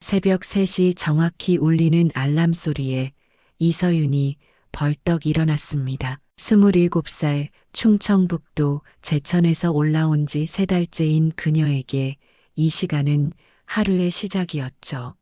새벽 3시 정확히 울리는 알람 소리에 이서윤이 벌떡 일어났습니다. 27살 충청북도 제천에서 올라온 지 3달째인 그녀에게 이 시간은 하루의 시작이었죠.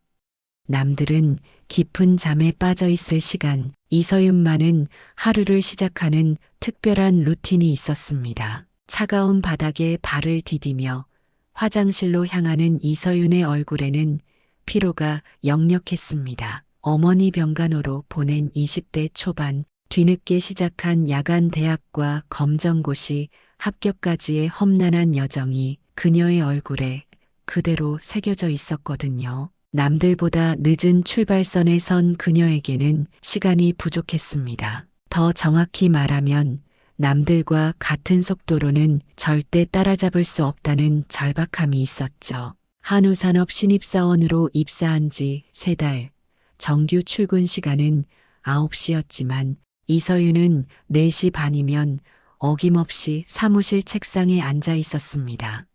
남들은 깊은 잠에 빠져 있을 시간, 이서윤만은 하루를 시작하는 특별한 루틴이 있었습니다. 차가운 바닥에 발을 디디며 화장실로 향하는 이서윤의 얼굴에는 피로가 역력했습니다. 어머니 병간호로 보낸 20대 초반, 뒤늦게 시작한 야간 대학과 검정고시 합격까지의 험난한 여정이 그녀의 얼굴에 그대로 새겨져 있었거든요. 남들보다 늦은 출발선에 선 그녀에게는 시간이 부족했습니다. 더 정확히 말하면 남들과 같은 속도로는 절대 따라잡을 수 없다는 절박함이 있었죠. 한우산업 신입사원으로 입사한 지 3달, 정규 출근 시간은 9시였지만 이서윤은 4시 반이면 어김없이 사무실 책상에 앉아 있었습니다.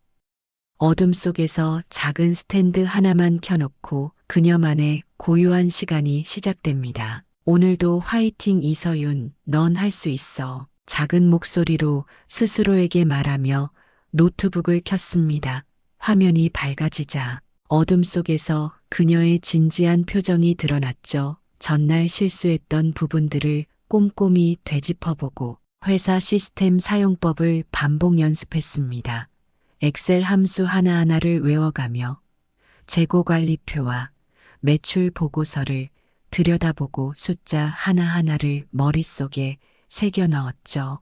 어둠 속에서 작은 스탠드 하나만 켜놓고 그녀만의 고요한 시간이 시작됩니다. 오늘도 화이팅 이서윤, 넌 할 수 있어. 작은 목소리로 스스로에게 말하며 노트북을 켰습니다. 화면이 밝아지자 어둠 속에서 그녀의 진지한 표정이 드러났죠. 전날 실수했던 부분들을 꼼꼼히 되짚어보고 회사 시스템 사용법을 반복 연습했습니다. 엑셀 함수 하나하나를 외워가며 재고관리표와 매출 보고서를 들여다보고 숫자 하나하나를 머릿속에 새겨 넣었죠.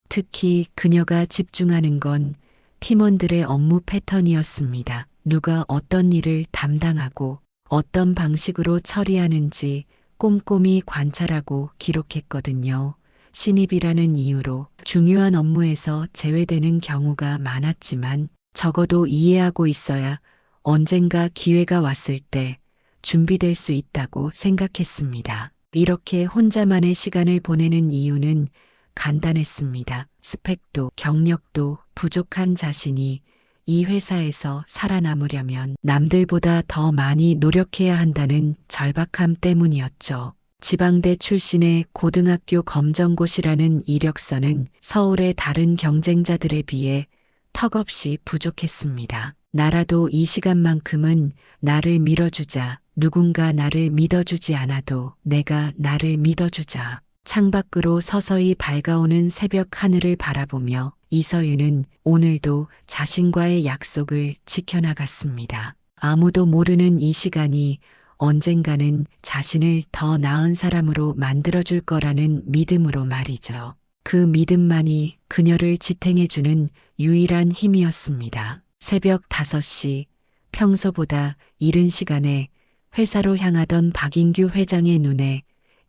특히 그녀가 집중하는 건 팀원들의 업무 패턴이었습니다. 누가 어떤 일을 담당하고 어떤 방식으로 처리하는지 꼼꼼히 관찰하고 기록했거든요. 신입이라는 이유로 중요한 업무에서 제외되는 경우가 많았지만 적어도 이해하고 있어야 언젠가 기회가 왔을 때 준비될 수 있다고 생각했습니다. 이렇게 혼자만의 시간을 보내는 이유는 간단했습니다. 스펙도 경력도 부족한 자신이 이 회사에서 살아남으려면 남들보다 더 많이 노력해야 한다는 절박함 때문이었죠. 지방대 출신의 고등학교 검정고시라는 이력서는 서울의 다른 경쟁자들에 비해 턱없이 부족했습니다. 나라도 이 시간만큼은 나를 밀어주자. 누군가 나를 믿어주지 않아도 내가 나를 믿어주자. 창밖으로 서서히 밝아오는 새벽 하늘을 바라보며 이서윤은 오늘도 자신과의 약속을 지켜나갔습니다. 아무도 모르는 이 시간이 언젠가는 자신을 더 나은 사람으로 만들어줄 거라는 믿음으로 말이죠. 그 믿음만이 그녀를 지탱해주는 유일한 힘이었습니다. 새벽 5시, 평소보다 이른 시간에 회사로 향하던 박인규 회장의 눈에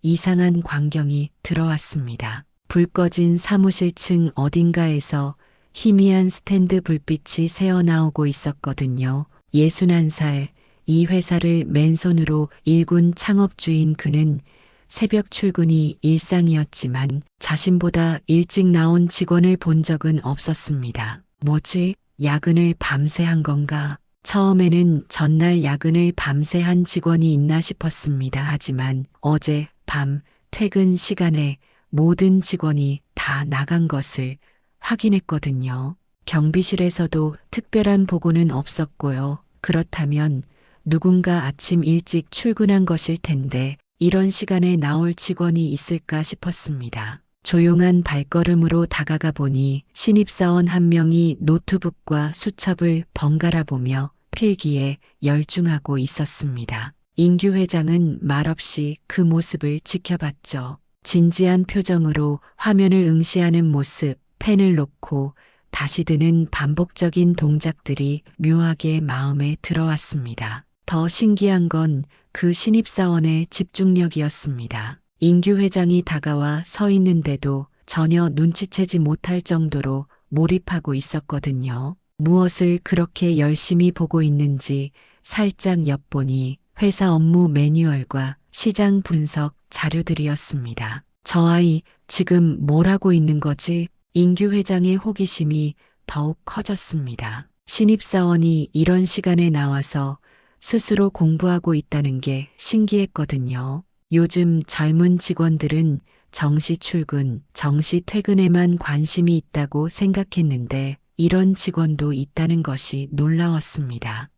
이상한 광경이 들어왔습니다. 불 꺼진 사무실 층 어딘가에서 희미한 스탠드 불빛이 새어나오고 있었거든요. 61살, 이 회사를 맨손으로 일군 창업주인 그는 새벽 출근이 일상이었지만 자신보다 일찍 나온 직원을 본 적은 없었습니다. 뭐지? 야근을 밤새 한 건가? 처음에는 전날 야근을 밤새 한 직원이 있나 싶었습니다. 하지만 어제 밤 퇴근 시간에 모든 직원이 다 나간 것을 확인했거든요. 경비실에서도 특별한 보고는 없었고요. 그렇다면 누군가 아침 일찍 출근한 것일 텐데 이런 시간에 나올 직원이 있을까 싶었습니다. 조용한 발걸음으로 다가가 보니 신입사원 한 명이 노트북과 수첩을 번갈아 보며 필기에 열중하고 있었습니다. 인규 회장은 말없이 그 모습을 지켜봤죠. 진지한 표정으로 화면을 응시하는 모습, 펜을 놓고 다시 드는 반복적인 동작들이 묘하게 마음에 들어왔습니다. 더 신기한 건 그 신입사원의 집중력이었습니다. 인규 회장이 다가와 서 있는데도 전혀 눈치채지 못할 정도로 몰입하고 있었거든요. 무엇을 그렇게 열심히 보고 있는지 살짝 엿보니 회사 업무 매뉴얼과 시장 분석 자료들이었습니다. 저 아이 지금 뭘 하고 있는 거지? 인규 회장의 호기심이 더욱 커졌습니다. 신입사원이 이런 시간에 나와서 스스로 공부하고 있다는 게 신기했거든요. 요즘 젊은 직원들은 정시 출근, 정시 퇴근에만 관심이 있다고 생각했는데 이런 직원도 있다는 것이 놀라웠습니다.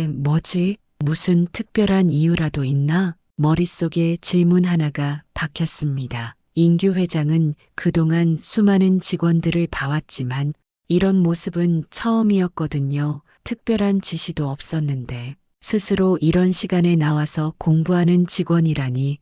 뭐지? 무슨 특별한 이유라도 있나? 머릿속에 질문 하나가 박혔습니다. 인규 회장은 그동안 수많은 직원들을 봐왔지만 이런 모습은 처음이었거든요. 특별한 지시도 없었는데 스스로 이런 시간에 나와서 공부하는 직원이라니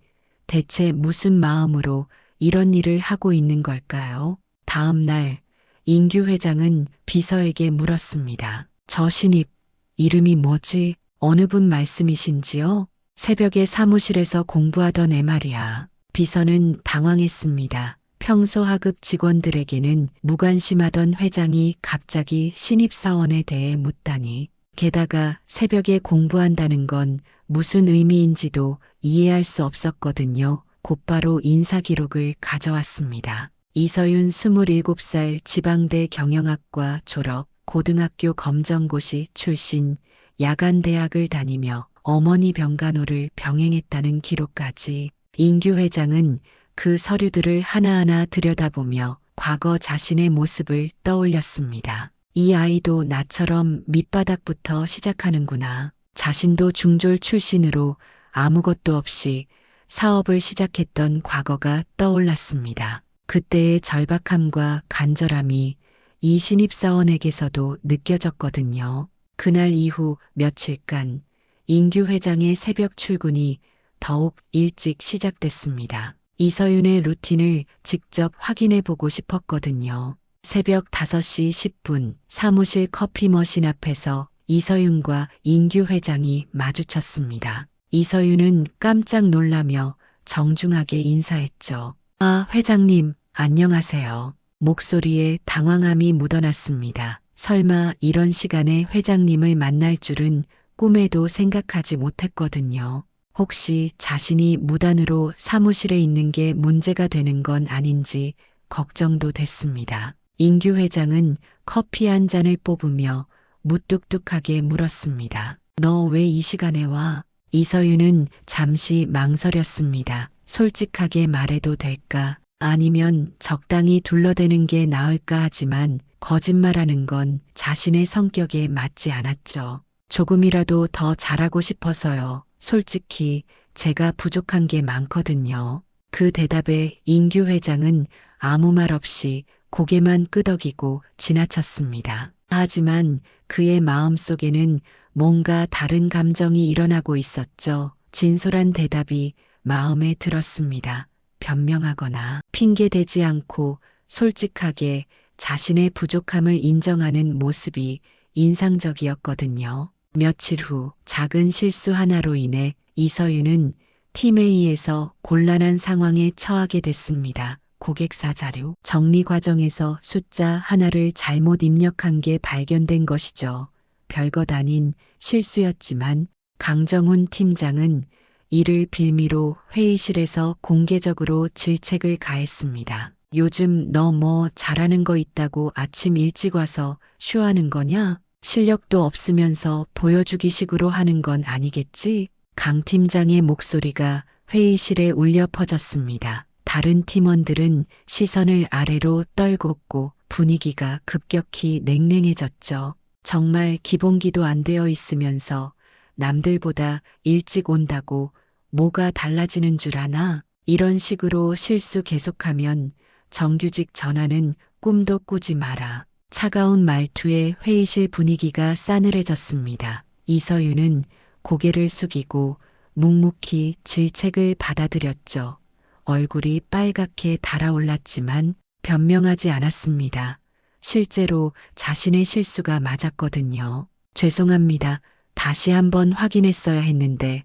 대체 무슨 마음으로 이런 일을 하고 있는 걸까요? 다음 날 인규 회장은 비서에게 물었습니다. 저 신입 이름이 뭐지? 어느 분 말씀이신지요? 새벽에 사무실에서 공부하던 애 말이야. 비서는 당황했습니다. 평소 하급 직원들에게는 무관심하던 회장이 갑자기 신입사원에 대해 묻다니. 게다가 새벽에 공부한다는 건 무슨 의미인지도 이해할 수 없었거든요. 곧바로 인사기록을 가져왔습니다. 이서윤 27살 지방대 경영학과 졸업, 고등학교 검정고시 출신, 야간대학을 다니며 어머니 병간호를 병행했다는 기록까지. 인규 회장은 그 서류들을 하나하나 들여다보며 과거 자신의 모습을 떠올렸습니다. 이 아이도 나처럼 밑바닥부터 시작하는구나. 자신도 중졸 출신으로 아무것도 없이 사업을 시작했던 과거가 떠올랐습니다. 그때의 절박함과 간절함이 이 신입사원에게서도 느껴졌거든요. 그날 이후 며칠간 인규 회장의 새벽 출근이 더욱 일찍 시작됐습니다. 이서윤의 루틴을 직접 확인해 보고 싶었거든요. 새벽 5시 10분 사무실 커피 머신 앞에서 이서윤과 인규 회장이 마주쳤습니다. 이서윤은 깜짝 놀라며 정중하게 인사했죠. 아, 회장님, 안녕하세요. 목소리에 당황함이 묻어났습니다. 설마 이런 시간에 회장님을 만날 줄은 꿈에도 생각하지 못했거든요. 혹시 자신이 무단으로 사무실에 있는 게 문제가 되는 건 아닌지 걱정도 됐습니다. 인규 회장은 커피 한 잔을 뽑으며 무뚝뚝하게 물었습니다. 너 왜 이 시간에 와? 이서윤은 잠시 망설였습니다. 솔직하게 말해도 될까? 아니면 적당히 둘러대는 게 나을까 하지만 거짓말하는 건 자신의 성격에 맞지 않았죠. 조금이라도 더 잘하고 싶어서요. 솔직히 제가 부족한 게 많거든요. 그 대답에 인규 회장은 아무 말 없이 고개만 끄덕이고 지나쳤습니다. 하지만 그의 마음속에는 뭔가 다른 감정이 일어나고 있었죠. 진솔한 대답이 마음에 들었습니다. 변명하거나 핑계대지 않고 솔직하게 자신의 부족함을 인정하는 모습이 인상적이었거든요. 며칠 후 작은 실수 하나로 인해 이서윤은 팀회의에서 곤란한 상황에 처하게 됐습니다. 고객사 자료 정리 과정에서 숫자 하나를 잘못 입력한 게 발견된 것이죠. 별것 아닌 실수였지만 강정훈 팀장은 이를 빌미로 회의실에서 공개적으로 질책을 가했습니다. 요즘 너 뭐 잘하는 거 있다고 아침 일찍 와서 쇼하는 거냐? 실력도 없으면서 보여주기 식으로 하는 건 아니겠지? 강 팀장의 목소리가 회의실에 울려 퍼졌습니다. 다른 팀원들은 시선을 아래로 떨궜고 분위기가 급격히 냉랭해졌죠. 정말 기본기도 안 되어 있으면서 남들보다 일찍 온다고 뭐가 달라지는 줄 아나? 이런 식으로 실수 계속하면 정규직 전환은 꿈도 꾸지 마라. 차가운 말투에 회의실 분위기가 싸늘해졌습니다. 이서윤은 고개를 숙이고 묵묵히 질책을 받아들였죠. 얼굴이 빨갛게 달아올랐지만 변명하지 않았습니다. 실제로 자신의 실수가 맞았거든요. 죄송합니다. 다시 한번 확인했어야 했는데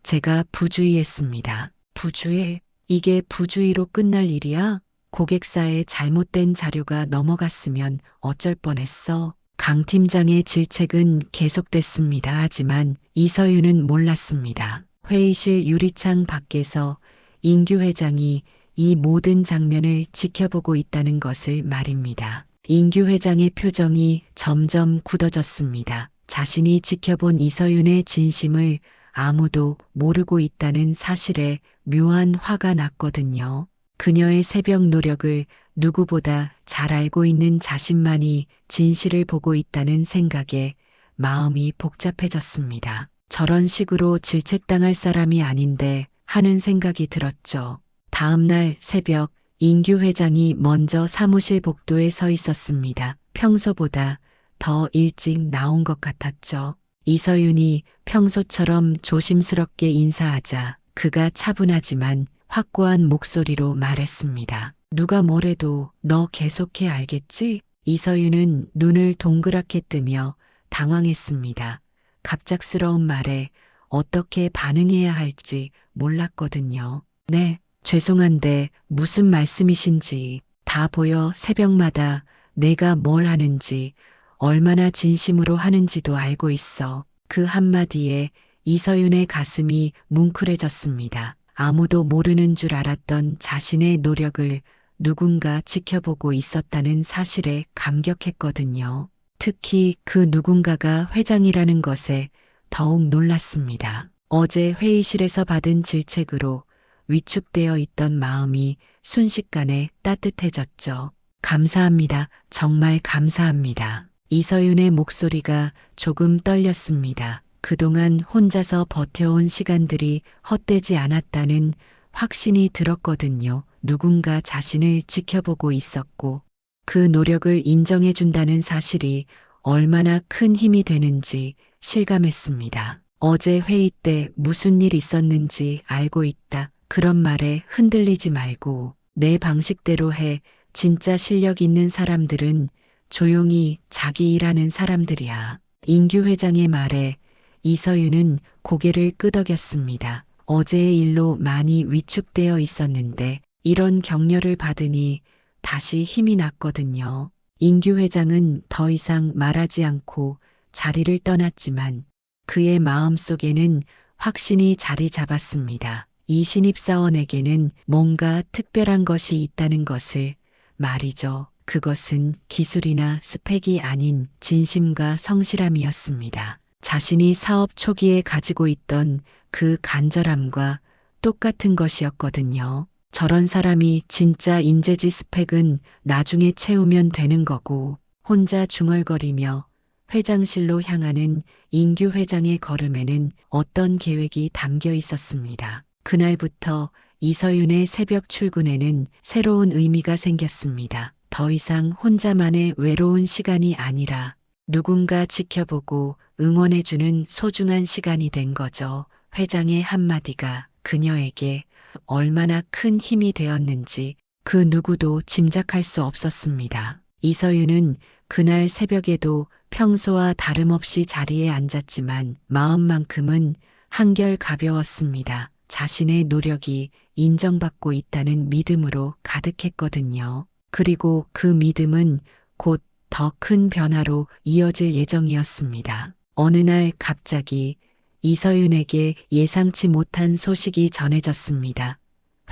제가 부주의했습니다. 부주의? 이게 부주의로 끝날 일이야? 고객사에 잘못된 자료가 넘어갔으면 어쩔 뻔했어. 강 팀장의 질책은 계속됐습니다. 하지만 이서윤은 몰랐습니다. 회의실 유리창 밖에서 인규 회장이 이 모든 장면을 지켜보고 있다는 것을 말입니다. 인규 회장의 표정이 점점 굳어졌습니다. 자신이 지켜본 이서윤의 진심을 아무도 모르고 있다는 사실에 묘한 화가 났거든요. 그녀의 새벽 노력을 누구보다 잘 알고 있는 자신만이 진실을 보고 있다는 생각에 마음이 복잡해졌습니다. 저런 식으로 질책당할 사람이 아닌데 하는 생각이 들었죠. 다음 날 새벽 인규 회장이 먼저 사무실 복도에 서 있었습니다. 평소보다 더 일찍 나온 것 같았죠. 이서윤이 평소처럼 조심스럽게 인사하자 그가 차분하지만 확고한 목소리로 말했습니다. 누가 뭐래도 너 계속해 알겠지? 이서윤은 눈을 동그랗게 뜨며 당황했습니다. 갑작스러운 말에 어떻게 반응해야 할지 몰랐거든요. 네, 죄송한데 무슨 말씀이신지 다 보여. 새벽마다 내가 뭘 하는지 얼마나 진심으로 하는지도 알고 있어. 그 한마디에 이서윤의 가슴이 뭉클해졌습니다. 아무도 모르는 줄 알았던 자신의 노력을 누군가 지켜보고 있었다는 사실에 감격했거든요. 특히 그 누군가가 회장이라는 것에 더욱 놀랐습니다. 어제 회의실에서 받은 질책으로 위축되어 있던 마음이 순식간에 따뜻해졌죠. 감사합니다. 정말 감사합니다. 이서윤의 목소리가 조금 떨렸습니다. 그동안 혼자서 버텨온 시간들이 헛되지 않았다는 확신이 들었거든요. 누군가 자신을 지켜보고 있었고 그 노력을 인정해준다는 사실이 얼마나 큰 힘이 되는지 실감했습니다. 어제 회의 때 무슨 일 있었는지 알고 있다. 그런 말에 흔들리지 말고 내 방식대로 해. 진짜 실력 있는 사람들은 조용히 자기 일하는 사람들이야. 인규 회장의 말에 이서윤은 고개를 끄덕였습니다. 어제의 일로 많이 위축되어 있었는데 이런 격려를 받으니 다시 힘이 났거든요. 인규 회장은 더 이상 말하지 않고 자리를 떠났지만 그의 마음속에는 확신이 자리 잡았습니다. 이 신입사원에게는 뭔가 특별한 것이 있다는 것을 말이죠. 그것은 기술이나 스펙이 아닌 진심과 성실함이었습니다. 자신이 사업 초기에 가지고 있던 그 간절함과 똑같은 것이었거든요. 저런 사람이 진짜 인재지. 스펙은 나중에 채우면 되는 거고. 혼자 중얼거리며 회장실로 향하는 인규 회장의 걸음에는 어떤 계획이 담겨 있었습니다. 그날부터 이서윤의 새벽 출근에는 새로운 의미가 생겼습니다. 더 이상 혼자만의 외로운 시간이 아니라 누군가 지켜보고 응원해주는 소중한 시간이 된 거죠. 회장의 한마디가 그녀에게 얼마나 큰 힘이 되었는지 그 누구도 짐작할 수 없었습니다. 이서윤은 그날 새벽에도 평소와 다름없이 자리에 앉았지만 마음만큼은 한결 가벼웠습니다. 자신의 노력이 인정받고 있다는 믿음으로 가득했거든요. 그리고 그 믿음은 곧 더 큰 변화로 이어질 예정이었습니다. 어느 날 갑자기 이서윤에게 예상치 못한 소식이 전해졌습니다.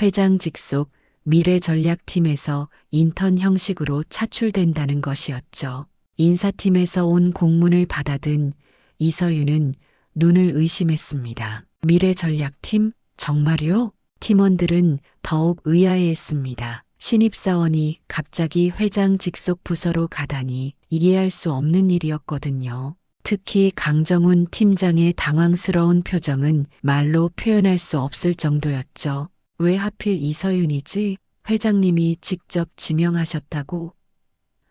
회장 직속 미래전략팀에서 인턴 형식으로 차출된다는 것이었죠. 인사팀에서 온 공문을 받아든 이서윤은 눈을 의심했습니다. 미래전략팀? 정말요? 팀원들은 더욱 의아해했습니다. 신입사원이 갑자기 회장 직속 부서로 가다니 이해할 수 없는 일이었거든요. 특히 강정훈 팀장의 당황스러운 표정은 말로 표현할 수 없을 정도였죠. 왜 하필 이서윤이지? 회장님이 직접 지명하셨다고?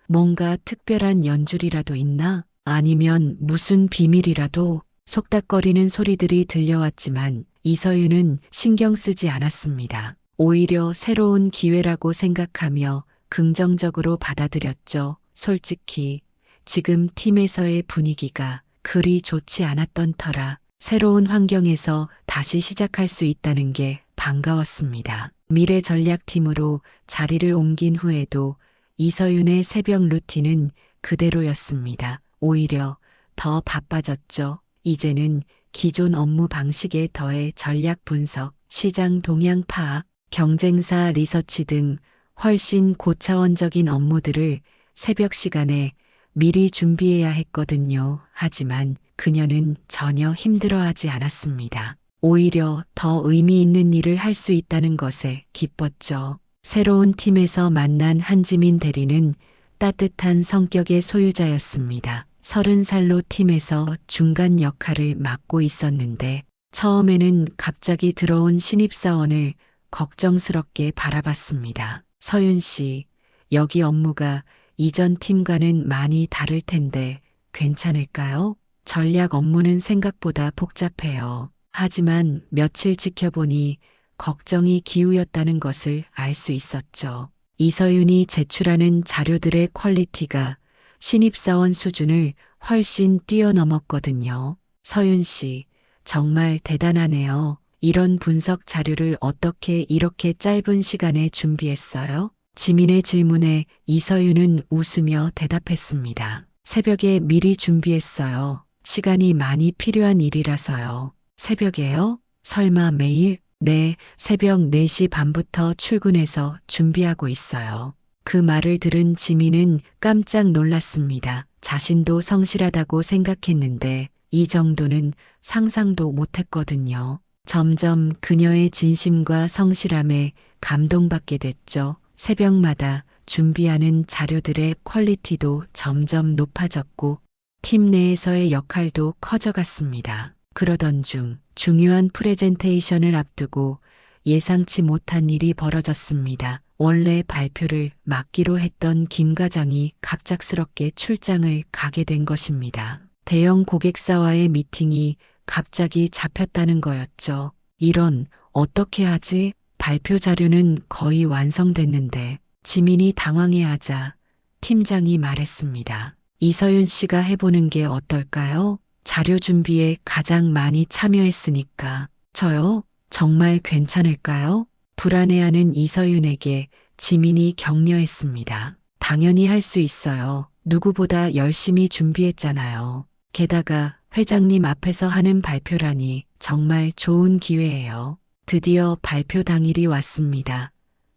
뭔가 특별한 연줄이라도 있나? 아니면 무슨 비밀이라도? 속닥거리는 소리들이 들려왔지만 이서윤은 신경 쓰지 않았습니다. 오히려 새로운 기회라고 생각하며 긍정적으로 받아들였죠. 솔직히 지금 팀에서의 분위기가 그리 좋지 않았던 터라 새로운 환경에서 다시 시작할 수 있다는 게 반가웠습니다. 미래전략팀으로 자리를 옮긴 후에도 이서윤의 새벽 루틴은 그대로였습니다. 오히려 더 바빠졌죠. 이제는 기존 업무 방식에 더해 전략 분석, 시장 동향 파악, 경쟁사 리서치 등 훨씬 고차원적인 업무들을 새벽 시간에 미리 준비해야 했거든요. 하지만 그녀는 전혀 힘들어하지 않았습니다. 오히려 더 의미 있는 일을 할 수 있다는 것에 기뻤죠. 새로운 팀에서 만난 한지민 대리는 따뜻한 성격의 소유자였습니다. 30살로 팀에서 중간 역할을 맡고 있었는데 처음에는 갑자기 들어온 신입사원을 걱정스럽게 바라봤습니다. 서윤 씨, 여기 업무가 이전 팀과는 많이 다를 텐데 괜찮을까요? 전략 업무는 생각보다 복잡해요. 하지만 며칠 지켜보니 걱정이 기우였다는 것을 알 수 있었죠. 이서윤이 제출하는 자료들의 퀄리티가 신입사원 수준을 훨씬 뛰어넘었거든요. 서윤 씨, 정말 대단하네요. 이런 분석 자료를 어떻게 이렇게 짧은 시간에 준비했어요? 지민의 질문에 이서윤은 웃으며 대답했습니다. 새벽에 미리 준비했어요. 시간이 많이 필요한 일이라서요. 새벽에요? 설마 매일? 네, 새벽 4시 반부터 출근해서 준비하고 있어요. 그 말을 들은 지민은 깜짝 놀랐습니다. 자신도 성실하다고 생각했는데 이 정도는 상상도 못했거든요. 점점 그녀의 진심과 성실함에 감동받게 됐죠. 새벽마다 준비하는 자료들의 퀄리티도 점점 높아졌고 팀 내에서의 역할도 커져갔습니다. 그러던 중 중요한 프레젠테이션을 앞두고 예상치 못한 일이 벌어졌습니다. 원래 발표를 맡기로 했던 김 과장이 갑작스럽게 출장을 가게 된 것입니다. 대형 고객사와의 미팅이 갑자기 잡혔다는 거였죠. 이런, 어떻게 하지? 발표 자료는 거의 완성됐는데 지민이 당황해하자 팀장이 말했습니다. 이서윤 씨가 해보는 게 어떨까요? 자료 준비에 가장 많이 참여했으니까. 저요? 정말 괜찮을까요? 불안해하는 이서윤에게 지민이 격려했습니다. 당연히 할 수 있어요. 누구보다 열심히 준비했잖아요. 게다가 회장님 앞에서 하는 발표라니 정말 좋은 기회예요. 드디어 발표 당일이 왔습니다.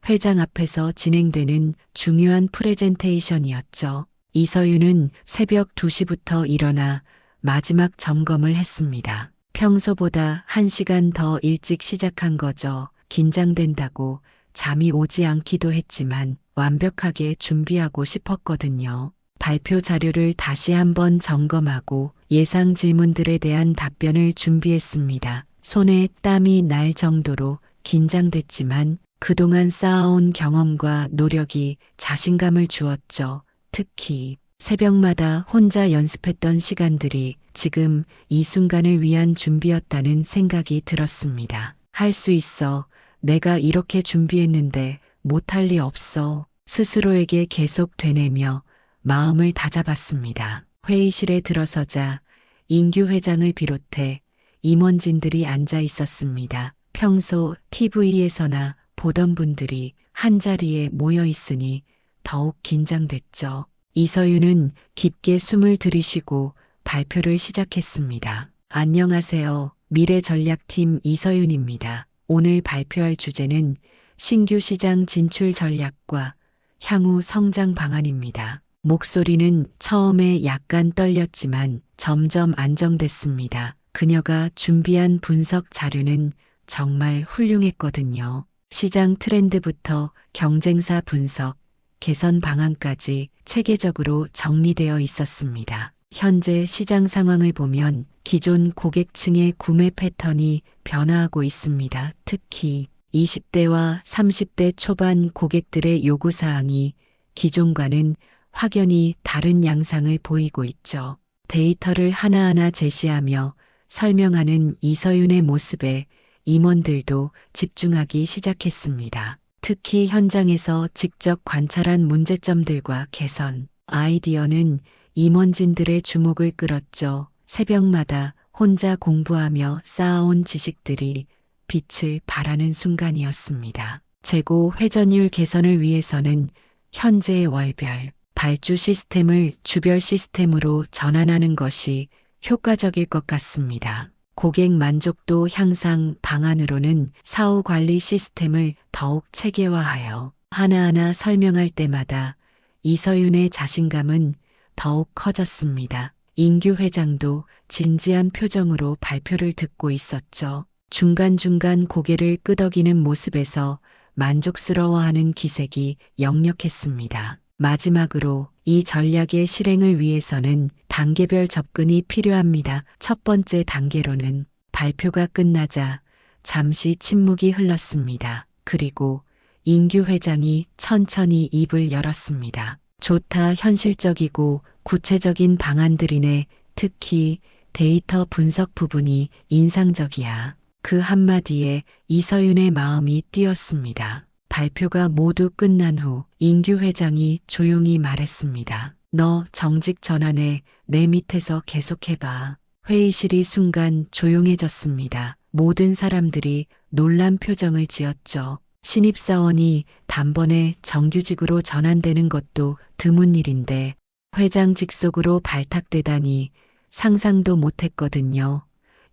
회장 앞에서 진행되는 중요한 프레젠테이션이었죠. 이서윤은 새벽 2시부터 일어나 마지막 점검을 했습니다. 평소보다 1시간 더 일찍 시작한 거죠. 긴장된다고 잠이 오지 않기도 했지만 완벽하게 준비하고 싶었거든요. 발표 자료를 다시 한번 점검하고 예상 질문들에 대한 답변을 준비했습니다. 손에 땀이 날 정도로 긴장됐지만 그동안 쌓아온 경험과 노력이 자신감을 주었죠. 특히 새벽마다 혼자 연습했던 시간들이 지금 이 순간을 위한 준비였다는 생각이 들었습니다. 할 수 있어. 내가 이렇게 준비했는데 못할 리 없어. 스스로에게 계속 되뇌며 마음을 다잡았습니다. 회의실에 들어서자 인규 회장을 비롯해 임원진들이 앉아 있었습니다. 평소 TV에서나 보던 분들이 한자리에 모여 있으니 더욱 긴장됐죠. 이서윤은 깊게 숨을 들이쉬고 발표를 시작했습니다. 안녕하세요. 미래전략팀 이서윤입니다. 오늘 발표할 주제는 신규 시장 진출 전략과 향후 성장 방안입니다. 목소리는 처음에 약간 떨렸지만 점점 안정됐습니다. 그녀가 준비한 분석 자료는 정말 훌륭했거든요. 시장 트렌드부터 경쟁사 분석, 개선 방안까지 체계적으로 정리되어 있었습니다. 현재 시장 상황을 보면 기존 고객층의 구매 패턴이 변화하고 있습니다. 특히 20대와 30대 초반 고객들의 요구사항이 기존과는 확연히 다른 양상을 보이고 있죠. 데이터를 하나하나 제시하며 설명하는 이서윤의 모습에 임원들도 집중하기 시작했습니다. 특히 현장에서 직접 관찰한 문제점들과 개선, 아이디어는 임원진들의 주목을 끌었죠. 새벽마다 혼자 공부하며 쌓아온 지식들이 빛을 발하는 순간이었습니다. 재고 회전율 개선을 위해서는 현재의 월별, 발주 시스템을 주별 시스템으로 전환하는 것이 효과적일 것 같습니다. 고객 만족도 향상 방안으로는 사후 관리 시스템을 더욱 체계화하여 하나하나 설명할 때마다 이서윤의 자신감은 더욱 커졌습니다. 인규 회장도 진지한 표정으로 발표를 듣고 있었죠. 중간중간 고개를 끄덕이는 모습에서 만족스러워하는 기색이 역력했습니다. 마지막으로 이 전략의 실행을 위해서는 단계별 접근이 필요합니다. 첫 번째 단계로는 발표가 끝나자 잠시 침묵이 흘렀습니다. 그리고 인규 회장이 천천히 입을 열었습니다. 좋다, 현실적이고 구체적인 방안들이네. 특히 데이터 분석 부분이 인상적이야. 그 한마디에 이서윤의 마음이 뛰었습니다. 발표가 모두 끝난 후 인규 회장이 조용히 말했습니다. 너 정직 전환해. 내 밑에서 계속해봐. 회의실이 순간 조용해졌습니다. 모든 사람들이 놀란 표정을 지었죠. 신입사원이 단번에 정규직으로 전환되는 것도 드문 일인데 회장 직속으로 발탁되다니 상상도 못했거든요.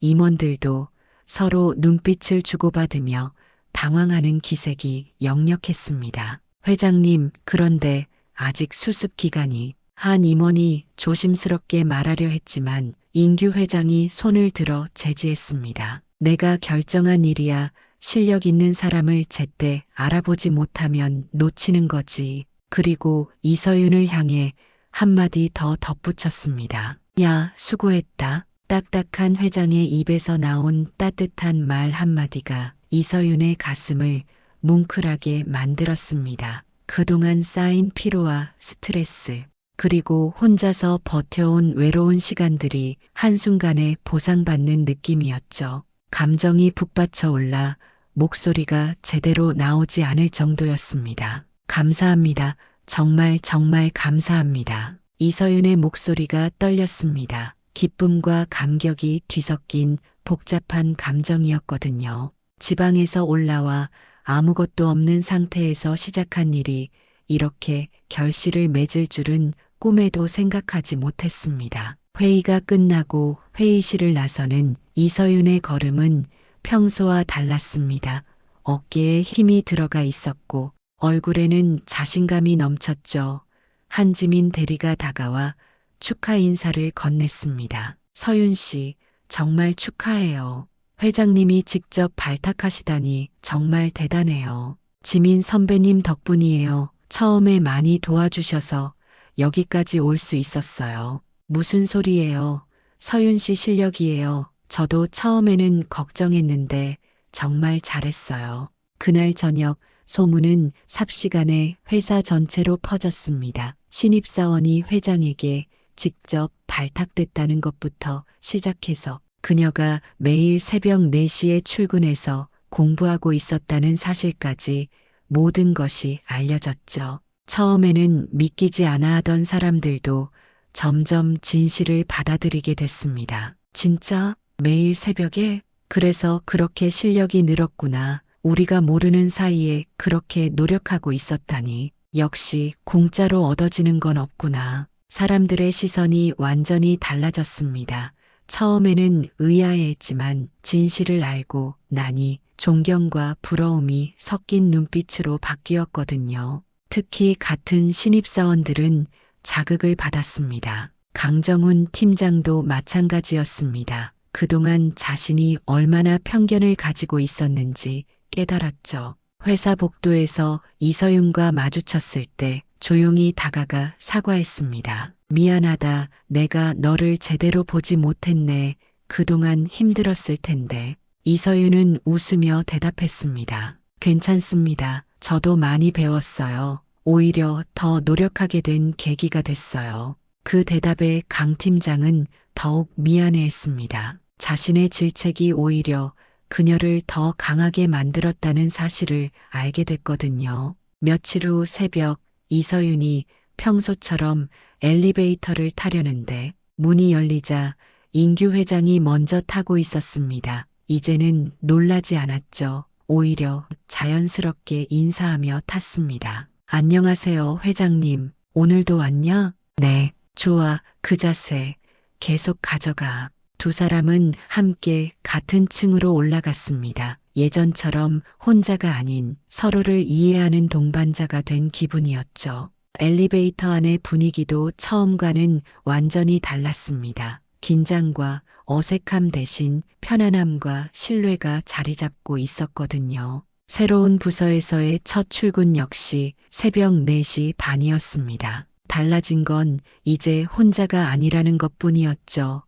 임원들도 서로 눈빛을 주고받으며 당황하는 기색이 역력했습니다. 회장님, 그런데 아직 수습 기간이. 한 임원이 조심스럽게 말하려 했지만 인규 회장이 손을 들어 제지했습니다. 내가 결정한 일이야. 실력 있는 사람을 제때 알아보지 못하면 놓치는 거지. 그리고 이서윤을 향해 한마디 더 덧붙였습니다. 야, 수고했다. 딱딱한 회장의 입에서 나온 따뜻한 말 한마디가 이서윤의 가슴을 뭉클하게 만들었습니다. 그동안 쌓인 피로와 스트레스, 그리고 혼자서 버텨온 외로운 시간들이 한순간에 보상받는 느낌이었죠. 감정이 북받쳐 올라 목소리가 제대로 나오지 않을 정도였습니다. 감사합니다. 정말 감사합니다. 이서윤의 목소리가 떨렸습니다. 기쁨과 감격이 뒤섞인 복잡한 감정이었거든요. 지방에서 올라와 아무것도 없는 상태에서 시작한 일이 이렇게 결실을 맺을 줄은 꿈에도 생각하지 못했습니다. 회의가 끝나고 회의실을 나서는 이서윤의 걸음은 평소와 달랐습니다. 어깨에 힘이 들어가 있었고 얼굴에는 자신감이 넘쳤죠. 한지민 대리가 다가와 축하 인사를 건넸습니다. 서윤 씨, 정말 축하해요. 회장님이 직접 발탁하시다니 정말 대단해요. 지민 선배님 덕분이에요. 처음에 많이 도와주셔서 여기까지 올 수 있었어요. 무슨 소리예요. 서윤 씨 실력이에요. 저도 처음에는 걱정했는데 정말 잘했어요. 그날 저녁 소문은 삽시간에 회사 전체로 퍼졌습니다. 신입사원이 회장에게 직접 발탁됐다는 것부터 시작해서 그녀가 매일 새벽 4시에 출근해서 공부하고 있었다는 사실까지 모든 것이 알려졌죠. 처음에는 믿기지 않아 하던 사람들도 점점 진실을 받아들이게 됐습니다. 진짜? 매일 새벽에? 그래서 그렇게 실력이 늘었구나. 우리가 모르는 사이에 그렇게 노력하고 있었다니. 역시 공짜로 얻어지는 건 없구나. 사람들의 시선이 완전히 달라졌습니다. 처음에는 의아해했지만 진실을 알고 나니 존경과 부러움이 섞인 눈빛으로 바뀌었거든요. 특히 같은 신입사원들은 자극을 받았습니다. 강정훈 팀장도 마찬가지였습니다. 그동안 자신이 얼마나 편견을 가지고 있었는지 깨달았죠. 회사 복도에서 이서윤과 마주쳤을 때 조용히 다가가 사과했습니다. 미안하다. 내가 너를 제대로 보지 못했네. 그동안 힘들었을 텐데. 이서윤은 웃으며 대답했습니다. 괜찮습니다. 저도 많이 배웠어요. 오히려 더 노력하게 된 계기가 됐어요. 그 대답에 강 팀장은 더욱 미안해했습니다. 자신의 질책이 오히려 그녀를 더 강하게 만들었다는 사실을 알게 됐거든요. 며칠 후 새벽 이서윤이 평소처럼 엘리베이터를 타려는데 문이 열리자 인규 회장이 먼저 타고 있었습니다. 이제는 놀라지 않았죠. 오히려 자연스럽게 인사하며 탔습니다. 안녕하세요, 회장님. 오늘도 왔냐? 네, 좋아. 그 자세 계속 가져가. 두 사람은 함께 같은 층으로 올라갔습니다. 예전처럼 혼자가 아닌 서로를 이해하는 동반자가 된 기분이었죠. 엘리베이터 안의 분위기도 처음과는 완전히 달랐습니다. 긴장과 어색함 대신 편안함과 신뢰가 자리 잡고 있었거든요. 새로운 부서에서의 첫 출근 역시 새벽 4시 반이었습니다. 달라진 건 이제 혼자가 아니라는 것뿐이었죠.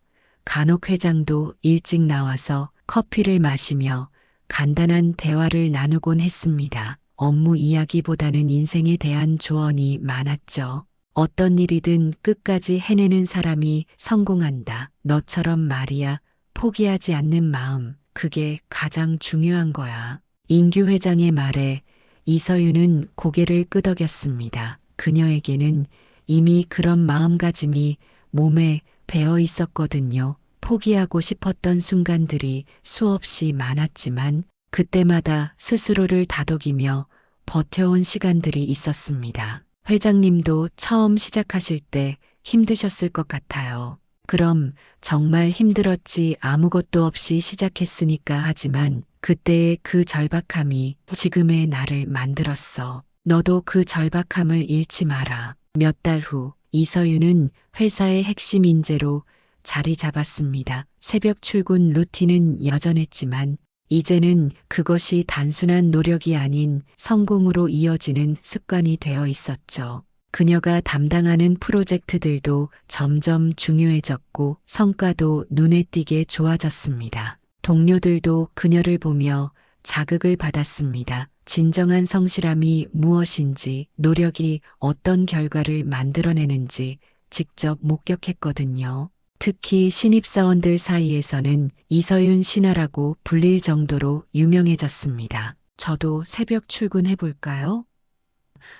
간혹 회장도 일찍 나와서 커피를 마시며 간단한 대화를 나누곤 했습니다. 업무 이야기보다는 인생에 대한 조언이 많았죠. 어떤 일이든 끝까지 해내는 사람이 성공한다. 너처럼 말이야. 포기하지 않는 마음. 그게 가장 중요한 거야. 인규 회장의 말에 이서윤은 고개를 끄덕였습니다. 그녀에게는 이미 그런 마음가짐이 몸에 배어 있었거든요. 포기하고 싶었던 순간들이 수없이 많았지만 그때마다 스스로를 다독이며 버텨온 시간들이 있었습니다. 회장님도 처음 시작하실 때 힘드셨을 것 같아요. 그럼 정말 힘들었지 아무것도 없이 시작했으니까 하지만 그때의 그 절박함이 지금의 나를 만들었어. 너도 그 절박함을 잃지 마라. 몇 달 후 이서윤은 회사의 핵심 인재로 자리 잡았습니다. 새벽 출근 루틴은 여전했지만 이제는 그것이 단순한 노력이 아닌 성공으로 이어지는 습관이 되어 있었죠. 그녀가 담당하는 프로젝트들도 점점 중요해졌고 성과도 눈에 띄게 좋아졌습니다. 동료들도 그녀를 보며 자극을 받았습니다. 진정한 성실함이 무엇인지, 노력이 어떤 결과를 만들어내는지 직접 목격했거든요. 특히 신입사원들 사이에서는 이서윤 신화라고 불릴 정도로 유명해졌습니다. 저도 새벽 출근해볼까요?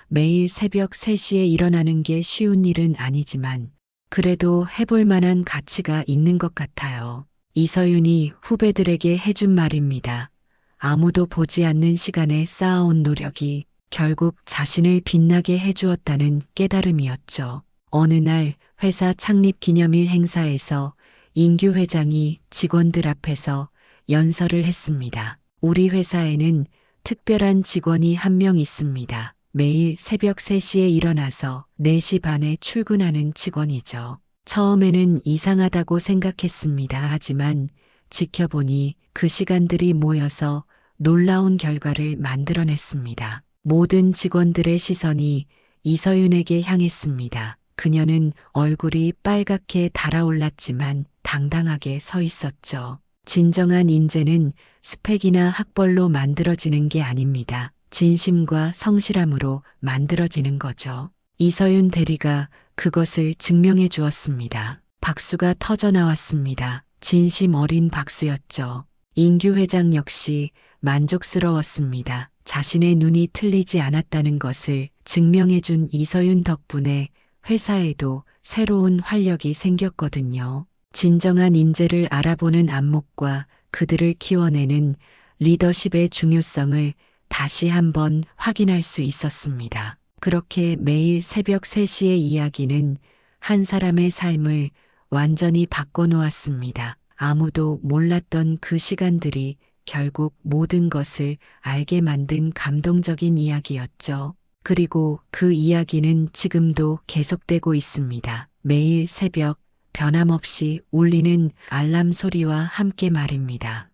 매일 새벽 3시에 일어나는 게 쉬운 일은 아니지만 그래도 해볼 만한 가치가 있는 것 같아요. 이서윤이 후배들에게 해준 말입니다. 아무도 보지 않는 시간에 쌓아온 노력이 결국 자신을 빛나게 해주었다는 깨달음이었죠. 어느 날 회사 창립 기념일 행사에서 인규 회장이 직원들 앞에서 연설을 했습니다. 우리 회사에는 특별한 직원이 한 명 있습니다. 매일 새벽 3시에 일어나서 4시 반에 출근하는 직원이죠. 처음에는 이상하다고 생각했습니다. 하지만 지켜보니 그 시간들이 모여서 놀라운 결과를 만들어냈습니다. 모든 직원들의 시선이 이서윤에게 향했습니다. 그녀는 얼굴이 빨갛게 달아올랐지만 당당하게 서 있었죠. 진정한 인재는 스펙이나 학벌로 만들어지는 게 아닙니다. 진심과 성실함으로 만들어지는 거죠. 이서윤 대리가 그것을 증명해 주었습니다. 박수가 터져 나왔습니다. 진심 어린 박수였죠. 인규 회장 역시 만족스러웠습니다. 자신의 눈이 틀리지 않았다는 것을 증명해 준 이서윤 덕분에 회사에도 새로운 활력이 생겼거든요. 진정한 인재를 알아보는 안목과 그들을 키워내는 리더십의 중요성을 다시 한번 확인할 수 있었습니다. 그렇게 매일 새벽 3시의 이야기는 한 사람의 삶을 완전히 바꿔놓았습니다. 아무도 몰랐던 그 시간들이 결국 모든 것을 알게 만든 감동적인 이야기였죠. 그리고 그 이야기는 지금도 계속되고 있습니다. 매일 새벽 변함없이 울리는 알람 소리와 함께 말입니다.